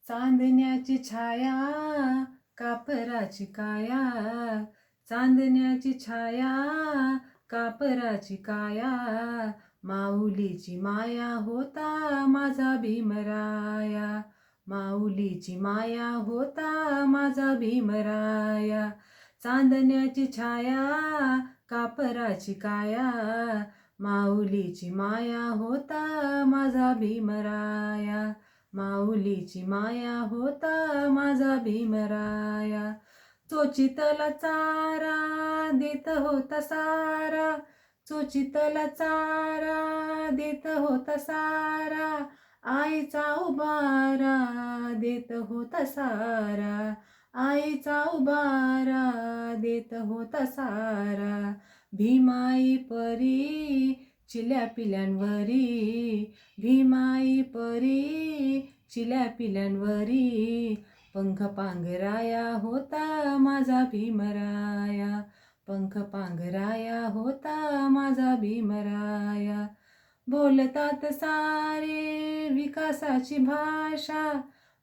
चांदण्याची छाया कापराची काया, चांदण्याची छाया कापराची काया, माऊलीची माया होता माझा भीमराया, माऊलीची माया होता माझा भीमराया. चांदण्याची छाया कापराची काया, माऊलीची माया होता माझा भीमराया, माऊलीची माया होता माझा भीमराया. चोचितला चारा देत होता सारा, चोचितला चारा देत होता सारा, आईचा उबारा देत होता सारा, आईचा उबारा देत होता सारा. भीमाई परी चिल्या पिल्यांवरी, भीमाई परी चिल्या पिल्यांवरी, पंख पांघराया होता माझा भीमराया, पंख पांघराया होता माझा भीमराया. बोलतात सारे विकासाची भाषा,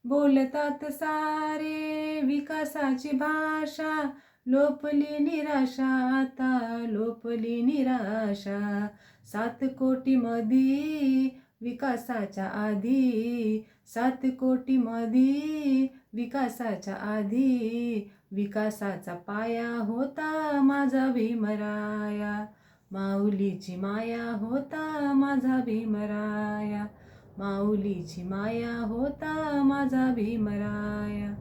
बोलतात सारे विकासाची भाषा, लोपली निराशा आता लोपली निराशा. 7 कोटी मधी विकासाच्या आधी, 7 कोटी मधी विकासाच्या आधी, विकासाचा पाया होता माझा भीमराया, माऊलीची माया होता माझा भीमराया, माऊलीची माया होता माझा भीमराया.